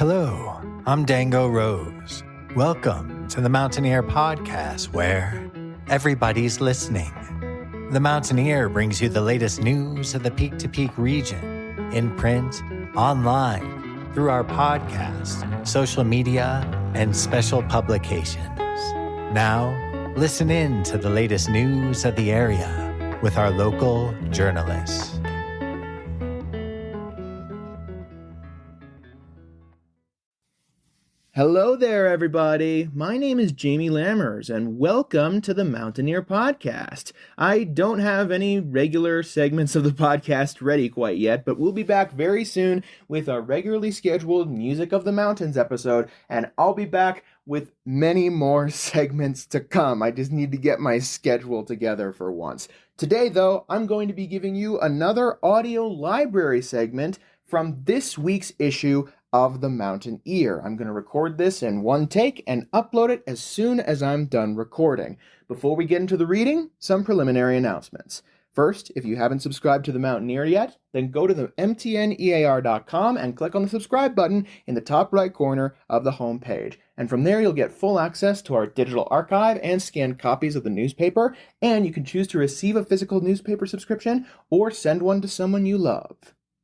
Hello, I'm Dango Rose. Welcome to the Mountaineer Podcast, where everybody's listening. The Mountaineer brings you the latest news of the Peak to Peak region, in print, online, through our podcast, social media, and special publications. Now, listen in to the latest news of the area with our local journalists. Hello there, everybody. My name is Jamie Lammers, and welcome to the Mountaineer Podcast. I don't have any regular segments of the podcast ready quite yet, but we'll be back very soon with our regularly scheduled Music of the Mountains episode, and I'll be back with many more segments to come. I just need to get my schedule together for once. Today, though, I'm going to be giving you another audio library segment from this week's issue of the Mountaineer. I'm going to record this in one take and upload it as soon as I'm done recording. Before we get into the reading, some preliminary announcements. First, if you haven't subscribed to the Mountaineer yet, then go to the mtnear.com and click on the subscribe button in the top right corner of the home page. And from there, you'll get full access to our digital archive and scanned copies of the newspaper, and you can choose to receive a physical newspaper subscription or send one to someone you love.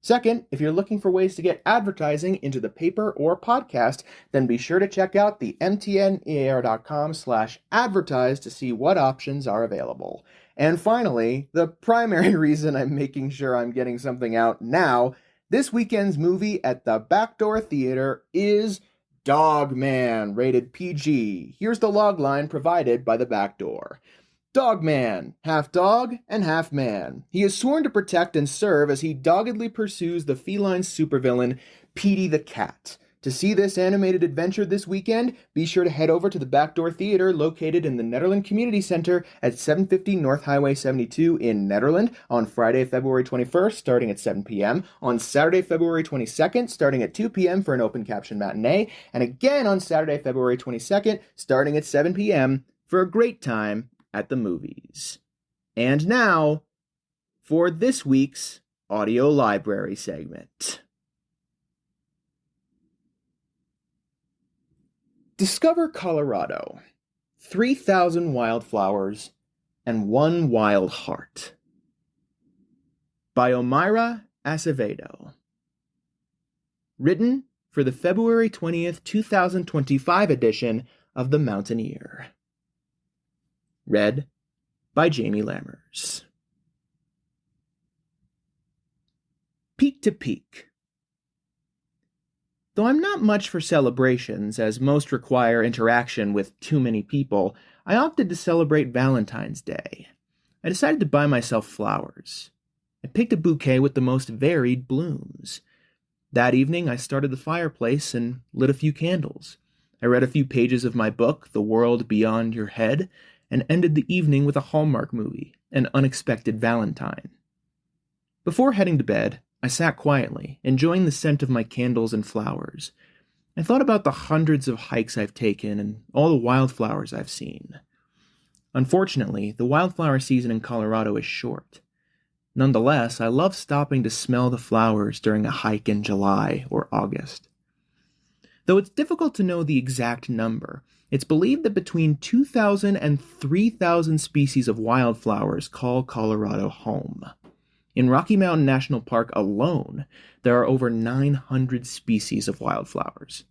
Second, if you're looking for ways to get advertising into the paper or podcast, then be sure to check out the mtnear.com/advertise to see what options are available. And finally, the primary reason I'm making sure I'm getting something out now, this weekend's movie at the Backdoor Theater is Dogman, rated PG. Here's the logline provided by the Backdoor. Dogman, half dog and half man. He is sworn to protect and serve as he doggedly pursues the feline supervillain, Petey the Cat. To see this animated adventure this weekend, be sure to head over to the Backdoor Theater located in the Nederland Community Center at 750 North Highway 72 in Nederland on Friday, February 21st, starting at 7 p.m., on Saturday, February 22nd, starting at 2 p.m. for an open caption matinee, and again on Saturday, February 22nd, starting at 7 p.m. for a great time at the movies. And now, for this week's audio library segment. Discover Colorado. 3,000 wildflowers and one wild heart. By Omaira Acevedo. Written for the February 20th, 2025 edition of The Mountaineer. Read by Jamie Lammers. Peak to Peak. Though I'm not much for celebrations, as most require interaction with too many people, I opted to celebrate Valentine's Day. I decided to buy myself flowers. I picked a bouquet with the most varied blooms. That evening, I started the fireplace and lit a few candles. I read a few pages of my book, The World Beyond Your Head, and ended the evening with a Hallmark movie, An Unexpected Valentine. Before heading to bed, I sat quietly, enjoying the scent of my candles and flowers. I thought about the hundreds of hikes I've taken and all the wildflowers I've seen. Unfortunately, the wildflower season in Colorado is short. Nonetheless, I love stopping to smell the flowers during a hike in July or August. Though it's difficult to know the exact number, it's believed that between 2,000 and 3,000 species of wildflowers call Colorado home. In Rocky Mountain National Park alone, there are over 900 species of wildflowers.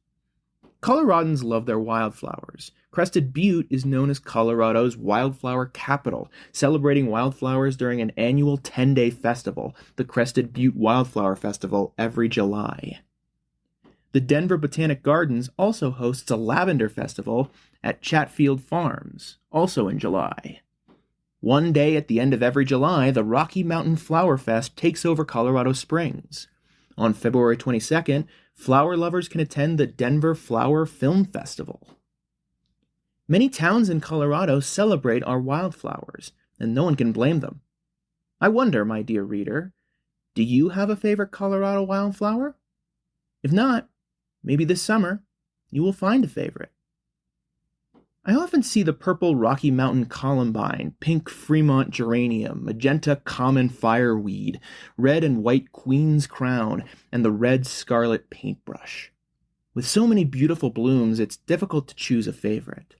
Coloradans love their wildflowers. Crested Butte is known as Colorado's wildflower capital, celebrating wildflowers during an annual 10-day festival, the Crested Butte Wildflower Festival, every July. The Denver Botanic Gardens also hosts a lavender festival at Chatfield Farms, also in July. One day at the end of every July, the Rocky Mountain Flower Fest takes over Colorado Springs. On February 22nd, flower lovers can attend the Denver Flower Film Festival. Many towns in Colorado celebrate our wildflowers, and no one can blame them. I wonder, my dear reader, do you have a favorite Colorado wildflower? If not, maybe this summer you will find a favorite. I often see the purple Rocky Mountain columbine, pink Fremont geranium, magenta common fireweed, red and white queen's crown, and the red scarlet paintbrush. With so many beautiful blooms, it's difficult to choose a favorite.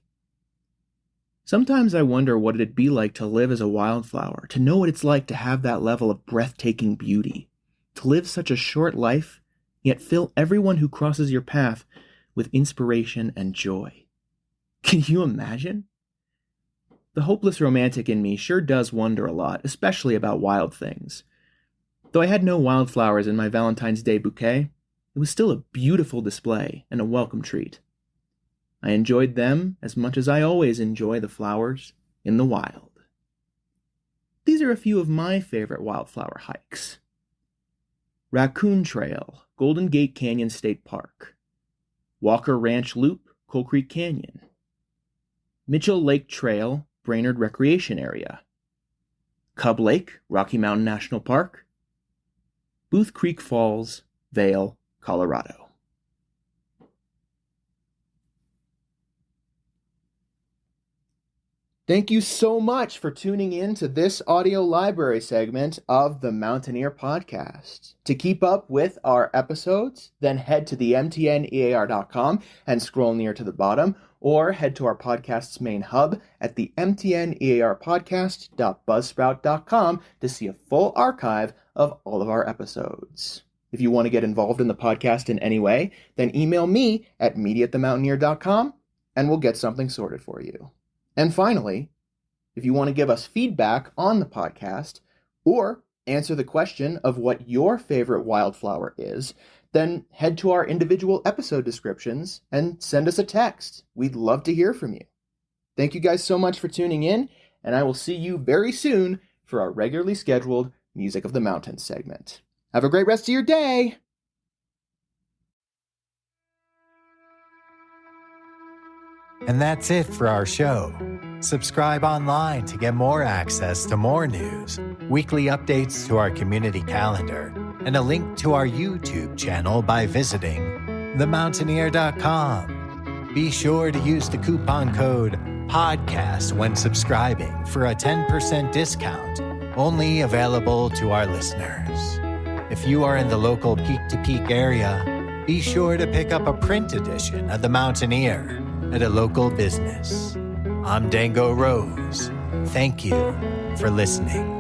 Sometimes I wonder what it'd be like to live as a wildflower, to know what it's like to have that level of breathtaking beauty, to live such a short life, yet fill everyone who crosses your path with inspiration and joy. Can you imagine? The hopeless romantic in me sure does wonder a lot, especially about wild things. Though I had no wildflowers in my Valentine's Day bouquet, it was still a beautiful display and a welcome treat. I enjoyed them as much as I always enjoy the flowers in the wild. These are a few of my favorite wildflower hikes. Raccoon Trail, Golden Gate Canyon State Park. Walker Ranch Loop, Coal Creek Canyon. Mitchell Lake Trail, Brainerd Recreation Area. Cub Lake, Rocky Mountain National Park. Booth Creek Falls, Vail, Colorado. Thank you so much for tuning in to this audio library segment of the Mountaineer Podcast. To keep up with our episodes, then head to the mtnear.com and scroll near to the bottom, or head to our podcast's main hub at the mtnearpodcast.buzzsprout.com to see a full archive of all of our episodes. If you want to get involved in the podcast in any way, then email me at media@themountaineer.com and we'll get something sorted for you. And finally, if you want to give us feedback on the podcast or answer the question of what your favorite wildflower is, then head to our individual episode descriptions and send us a text. We'd love to hear from you. Thank you guys so much for tuning in, and I will see you very soon for our regularly scheduled Music of the Mountains segment. Have a great rest of your day! And that's it for our show. Subscribe online to get more access to more news, weekly updates to our community calendar, and a link to our YouTube channel by visiting themountaineer.com. Be sure to use the coupon code PODCAST when subscribing for a 10% discount, only available to our listeners. If you are in the local peak-to-peak area, be sure to pick up a print edition of The Mountaineer at a local business. I'm Dango Rose. Thank you for listening.